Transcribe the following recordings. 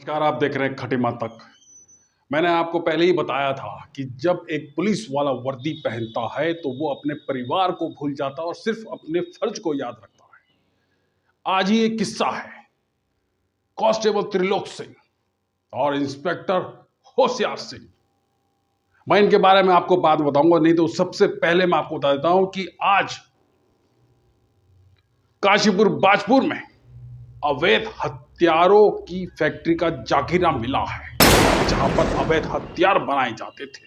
नमस्कार। आप देख रहे हैं खटिमा तक। मैंने आपको पहले ही बताया था कि जब एक पुलिस वाला वर्दी पहनता है तो वो अपने परिवार को भूल जाता है और सिर्फ अपने फर्ज को याद रखता है। आज ही एक किस्सा है कांस्टेबल त्रिलोक सिंह और इंस्पेक्टर होशियार सिंह। मैं इनके बारे में आपको बाद में बताऊंगा, नहीं तो सबसे पहले मैं आपको बता देता हूं कि आज काशीपुर बाजपुर में अवैध हथियारों की फैक्ट्री का जाखिरा मिला है, जहां पर अवैध हथियार बनाए जाते थे।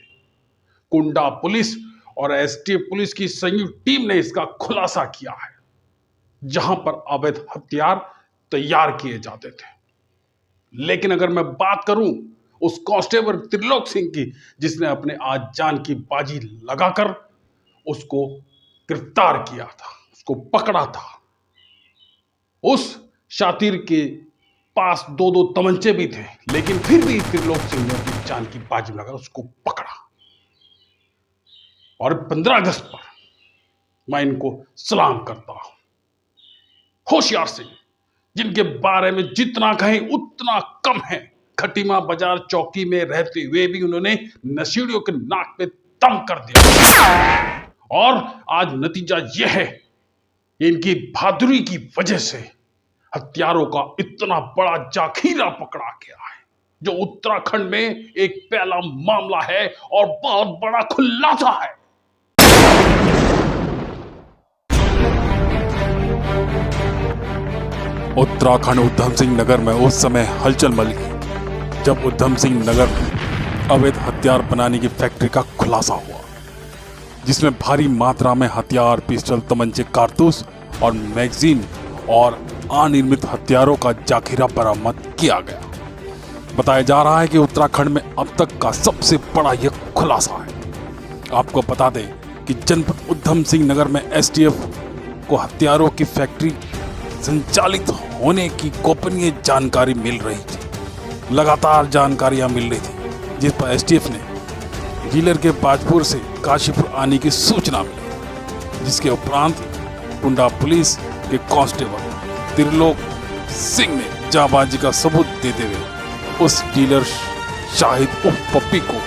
कुंडा पुलिस और एसटीएफ पुलिस की संयुक्त टीम ने इसका खुलासा किया है, जहां पर अवैध हथियार तैयार किए जाते थे। लेकिन अगर मैं बात करूं उस कांस्टेबल त्रिलोक सिंह की, जिसने अपने आज जान की बाजी लगाकर उसको गिरफ्तार किया था, उसको पकड़ा था। उस शातिर के पास दो दो तमंचे भी थे, लेकिन फिर भी त्रिलोक सिंह ने अपनी जान की बाजी लगाकर उसको पकड़ा। और 15 अगस्त पर मैं इनको सलाम करता हूं। होशियार सिंह, जिनके बारे में जितना कहें उतना कम है। खटीमा बाजार चौकी में रहते हुए भी उन्होंने नशेड़ियों के नाक पे दम कर दिया, और आज नतीजा यह है कि इनकी बहादुरी की वजह से हथियारों का इतना बड़ा जाखीरा पकड़ा गया है, जो उत्तराखंड में एक पहला मामला है और बहुत बड़ा खुलासा है। उत्तराखंड उधम सिंह नगर में उस समय हलचल मच गई जब उधम सिंह नगर में अवैध हथियार बनाने की फैक्ट्री का खुलासा हुआ, जिसमें भारी मात्रा में हथियार, पिस्टल, तमंचे, कारतूस और मैगजीन और अनिर्मित हथियारों का जाखिरा बरामद किया गया। बताया जा रहा है कि उत्तराखंड में अब तक का सबसे बड़ा यह खुलासा है। आपको बता दें कि जनपद उधम सिंह नगर में एसटीएफ को हथियारों की फैक्ट्री संचालित होने की गोपनीय जानकारी मिल रही थी। लगातार जानकारियां मिल रही थी, जिस पर एसटीएफ ने डीलर के बाजपुर से काशीपुर आने की सूचना मिली, जिसके उपरांत कुंडा पुलिस के कांस्टेबल त्रिलोक सिंह ने जाबाजी का सबूत देते हुए उस डीलर शाहिद उर्फ पप्पी को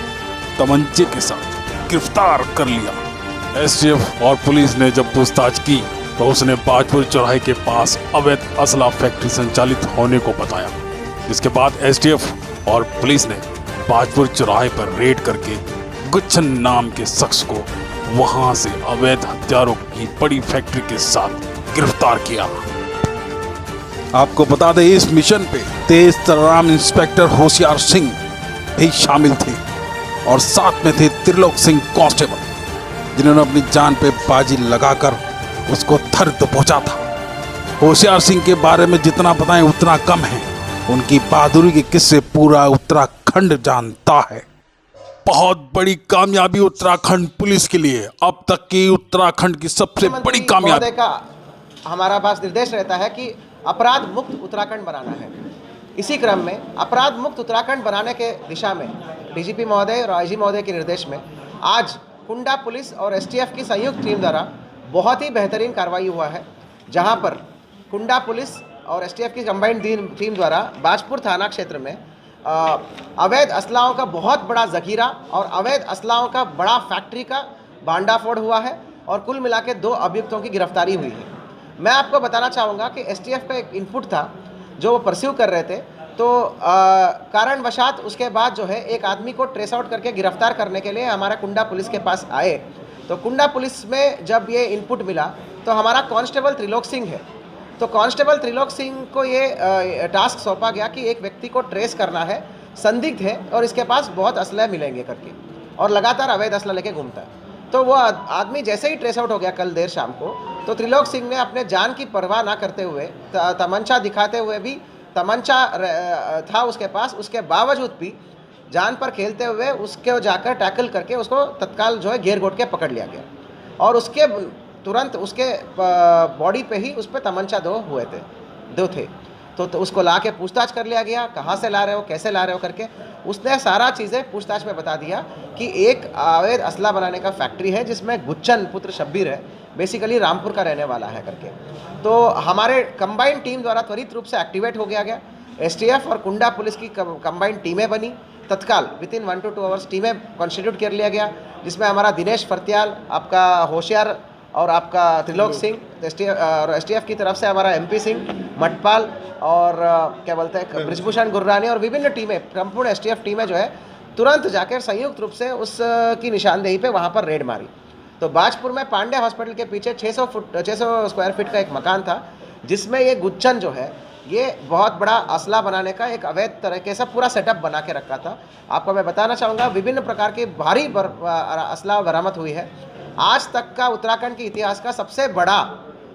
तमंचे के साथ गिरफ्तार कर लिया। एसटीएफ और पुलिस ने जब पूछताछ की तो उसने बाजपुर चौराहे के पास अवैध असला फैक्ट्री संचालित होने को बताया। इसके बाद एसटीएफ और पुलिस ने बाजपुर चौराहे पर रेड करके गुच्छन नाम के शख्स को वहां से अवैध हथियारों की बड़ी फैक्ट्री के साथ गिरफ्तार किया। आपको बता दें, इस मिशन पे तेज तर्राम इंस्पेक्टर होशियार सिंह भी शामिल थे और साथ में थे त्रिलोक सिंह कांस्टेबल, जिन्होंने अपनी जान पे बाजी लगाकर उसको थर दबोचा था। होशियार सिंह के बारे में जितना बताएं उतना कम है। उनकी बहादुरी के किस्से पूरा उत्तराखंड जानता है। बहुत बड़ी कामयाबी उत्तराखंड पुलिस के लिए, अब तक की उत्तराखंड की सबसे बड़ी कामयाबी का हमारा पास निर्देश रहता है कि अपराध मुक्त उत्तराखंड बनाना है। इसी क्रम में अपराध मुक्त उत्तराखंड बनाने के दिशा में डीजीपी महोदय और आईजी महोदय के निर्देश में आज कुंडा पुलिस और एसटीएफ की संयुक्त टीम द्वारा बहुत ही बेहतरीन कार्रवाई हुआ है, जहां पर कुंडा पुलिस और एसटीएफ की कंबाइंड टीम द्वारा बाजपुर थाना क्षेत्र में अवैध असलाओं का बहुत बड़ा जखीरा और अवैध असलाओं का बड़ा फैक्ट्री का भांडाफोड़ हुआ है और कुल मिला के 2 अभियुक्तों की गिरफ्तारी हुई है। मैं आपको बताना चाहूँगा कि एसटीएफ का एक इनपुट था जो वो परस्यू कर रहे थे, तो कारणवशात उसके बाद जो है एक आदमी को ट्रेस आउट करके गिरफ्तार करने के लिए हमारा कुंडा पुलिस के पास आए। तो कुंडा पुलिस में जब ये इनपुट मिला तो हमारा कांस्टेबल त्रिलोक सिंह है, तो कांस्टेबल त्रिलोक सिंह को ये टास्क सौंपा गया कि एक व्यक्ति को ट्रेस करना है, संदिग्ध है और इसके पास बहुत असला मिलेंगे करके, और लगातार अवैध असला लेके घूमता है। तो वो आदमी जैसे ही ट्रेस आउट हो गया कल देर शाम को, तो त्रिलोक सिंह ने अपने जान की परवाह ना करते हुए, तमंचा दिखाते हुए भी, तमंचा था उसके पास, उसके बावजूद भी जान पर खेलते हुए उसके जाकर टैकल करके उसको तत्काल जो है घेर घोट के पकड़ लिया गया, और उसके तुरंत उसके बॉडी पे ही उस पर तमंचा दो थे। तो उसको ला के पूछताछ कर लिया गया, कहाँ से ला रहे हो, कैसे ला रहे हो करके। उसने सारा चीज़ें पूछताछ में बता दिया कि एक अवैध असला बनाने का फैक्ट्री है जिसमें गुच्छन पुत्र शब्बीर है, बेसिकली रामपुर का रहने वाला है करके। तो हमारे कंबाइंड टीम द्वारा त्वरित रूप से एक्टिवेट हो गया एसटीएफ और कुंडा पुलिस की कंबाइंड टीमें बनी। तत्काल विद इन 1 to 2 आवर्स टीमें कॉन्स्टिट्यूट कर लिया गया, जिसमें हमारा दिनेश फर्त्याल, आपका होशियार और आपका त्रिलोक सिंह, एसटीएफ की तरफ से हमारा एमपी सिंह, मटपाल और क्या बोलते हैं ब्रिजभूषण गुर्रानी और विभिन्न टीमें, संपूर्ण एसटीएफ टीमें जो है तुरंत जाकर संयुक्त रूप से उस की निशानदेही पे वहाँ पर रेड मारी। तो बाजपुर में पांडे हॉस्पिटल के पीछे 600 स्क्वायर फीट का एक मकान था, जिसमें ये गुच्चन जो है ये बहुत बड़ा असला बनाने का एक अवैध तरीके से पूरा सेटअप बना के रखा था। आपको मैं बताना चाहूँगा विभिन्न प्रकार की भारी असला बरामद हुई है। आज तक का उत्तराखंड के इतिहास का सबसे बड़ा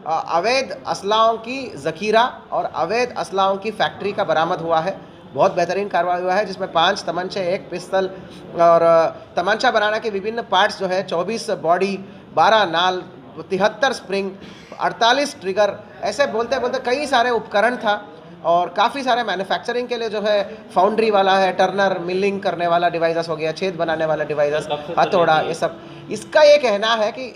अवैध असलाओं की ज़खीरा और अवैध असलाओं की फैक्ट्री का बरामद हुआ है। बहुत बेहतरीन कार्रवाई हुआ है, जिसमें 5 तमंचे, 1 पिस्तल और तमंचा बनाने के विभिन्न पार्ट्स जो है 24 बॉडी, 12 नाल, 73 स्प्रिंग, 48 ट्रिगर, ऐसे बोलते बोलते कई सारे उपकरण था। और काफ़ी सारे मैन्युफैक्चरिंग के लिए जो है फाउंड्री वाला है, टर्नर, मिलिंग करने वाला डिवाइसेस हो गया, छेद बनाने वाला डिवाइसेस, हथौड़ा, ये सब। इसका ये कहना है कि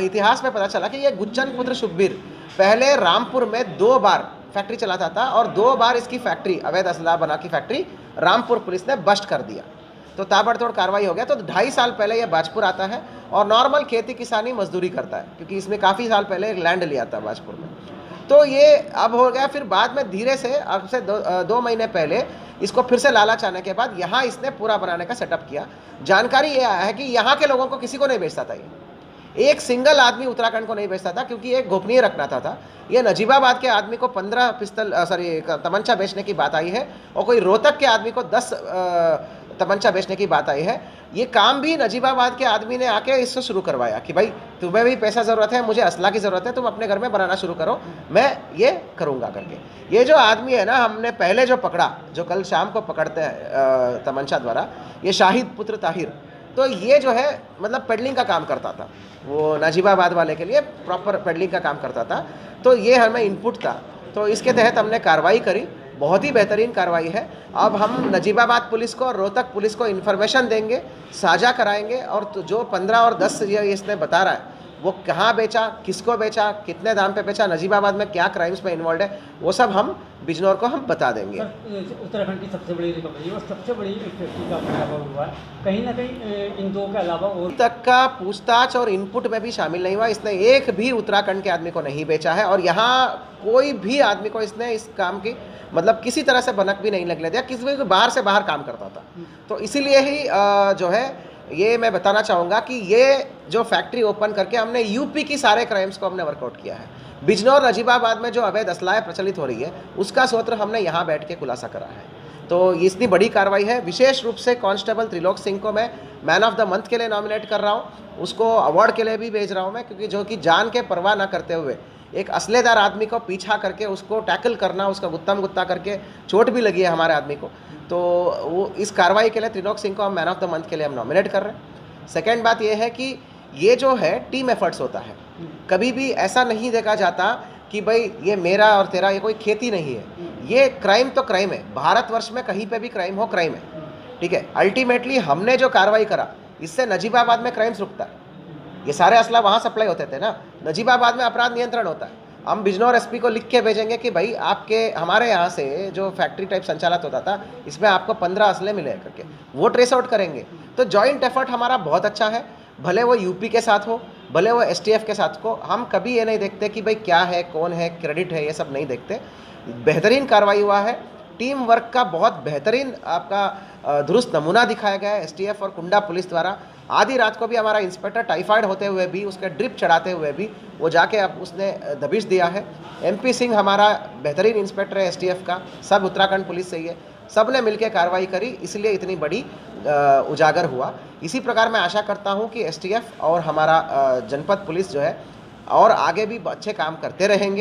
इतिहास में पता चला कि ये गुच्चन पुत्र शुभवीर पहले रामपुर में 2 बार फैक्ट्री चलाता था और 2 बार इसकी फैक्ट्री, अवैध असला बना की फैक्ट्री, रामपुर पुलिस ने बस्ट कर दिया। तो ताबड़तोड़ कार्रवाई हो गया। तो 2.5 साल पहले ये बाजपुर आता है और नॉर्मल खेती किसानी मजदूरी करता है, क्योंकि इसमें काफ़ी साल पहले लैंड लिया था बाजपुर में। तो ये अब हो गया, फिर बाद में धीरे से अब से 2 महीने पहले इसको फिर से लालच आने के बाद यहाँ इसने पूरा बनाने का सेटअप किया। जानकारी ये आया है कि यहाँ के लोगों को किसी को नहीं बेचता था, ये एक सिंगल आदमी उत्तराखंड को नहीं बेचता था, क्योंकि एक गोपनीय रखना था। ये नजीबाबाद के आदमी को 15 पिस्तल तमंचा बेचने की बात आई है और कोई रोहतक के आदमी को 10 तमंचा बेचने की बात आई है। ये काम भी नजीबाबाद के आदमी ने आके इससे शुरू करवाया कि भाई तुम्हें भी पैसा ज़रूरत है, मुझे असला की ज़रूरत है, तुम अपने घर में बनाना शुरू करो, मैं ये करूँगा करके। ये जो आदमी है ना, हमने पहले जो पकड़ा, जो कल शाम को पकड़ते हैं तमंचा द्वारा, ये शाहिद पुत्र ताहिर, तो ये जो है मतलब पेडलिंग का काम करता था, वो नजीबाबाद वाले के लिए प्रॉपर पेडलिंग का काम करता था। तो ये हमें इनपुट था, तो इसके तहत हमने कार्रवाई करी, बहुत ही बेहतरीन कार्रवाई है। अब हम नजीबाबाद पुलिस को और रोहतक पुलिस को इन्फॉर्मेशन देंगे, साझा कराएंगे, और तो जो 15 और 10 ये इसने बता रहा है वो कहाँ बेचा, किसको बेचा, कितने दाम पे बेचा, नजीबाबाद में क्या क्राइम्स में इन्वॉल्व है, वो सब हम बिजनौर को हम बता देंगे। उत्तराखंड की सबसे बड़ी रिकवरी और सबसे बड़ी फैक्ट्री का बराबर हुआ है, कहीं ना कहीं इन 2 के अलावा और तक का पूछताछ और इनपुट में भी शामिल नहीं हुआ। इसने एक भी उत्तराखंड के आदमी को नहीं बेचा है और यहाँ कोई भी आदमी को इसने इस काम की मतलब किसी तरह से भनक भी नहीं लगने दिया, किसी भी बाहर से बाहर काम करता था। तो इसीलिए ही जो है ये मैं बताना चाहूँगा कि ये जो फैक्ट्री ओपन करके हमने यूपी की सारे क्राइम्स को हमने वर्कआउट किया है। बिजनौर नजीबाबाद में जो अवैध असलाएँ प्रचलित हो रही है उसका सूत्र हमने यहाँ बैठ के खुलासा करा है। तो इतनी बड़ी कार्रवाई है। विशेष रूप से कांस्टेबल त्रिलोक सिंह को मैं मैन ऑफ द मंथ के लिए नॉमिनेट कर रहा हूँ, उसको अवार्ड के लिए भी भेज रहा हूँ मैं, क्योंकि जो कि जान के परवाह ना करते हुए एक असलेदार आदमी को पीछा करके उसको टैकल करना, उसका गुत्ता करके चोट भी लगी है हमारे आदमी को, तो वो इस कार्रवाई के लिए त्रिलोक सिंह को हम मैन ऑफ द मंथ के लिए हम नॉमिनेट कर रहे हैं। सेकेंड बात ये है कि ये जो है टीम एफर्ट्स होता है, कभी भी ऐसा नहीं देखा जाता कि भाई ये मेरा और तेरा, ये कोई खेती नहीं है। ये क्राइम तो क्राइम है, भारतवर्ष में कहीं पे भी क्राइम हो, क्राइम है, ठीक है। अल्टीमेटली हमने जो कार्रवाई करा इससे नजीबाबाद में क्राइम्स रुकता है। ये सारे असला वहाँ सप्लाई होते थे ना, नजीबाबाद में अपराध नियंत्रण होता है। हम बिजनौर एसपी को लिख के भेजेंगे कि भाई आपके हमारे यहाँ से जो फैक्ट्री टाइप संचालित होता था इसमें आपको 15 असले मिले करके, वो ट्रेस आउट करेंगे। तो जॉइंट एफर्ट हमारा बहुत अच्छा है, भले वो यूपी के साथ हो, भले वो एसटीएफ के साथ हो। हम कभी ये नहीं देखते कि भाई क्या है, कौन है, क्रेडिट है, ये सब नहीं देखते। बेहतरीन कार्रवाई हुआ है, टीम वर्क का बहुत बेहतरीन आपका दुरुस्त नमूना दिखाया गया है एसटीएफ और कुंडा पुलिस द्वारा। आधी रात को भी हमारा इंस्पेक्टर टाइफाइड होते हुए भी, उसके ड्रिप चढ़ाते हुए भी वो जाके अब उसने दबिश दिया है। एमपी सिंह हमारा बेहतरीन इंस्पेक्टर है एसटीएफ का, सब उत्तराखंड पुलिस से ही है, सब ने मिलकर कार्रवाई करी, इसलिए इतनी बड़ी उजागर हुआ। इसी प्रकार मैं आशा करता हूँ कि एसटीएफ और हमारा जनपद पुलिस जो है और आगे भी अच्छे काम करते रहेंगे।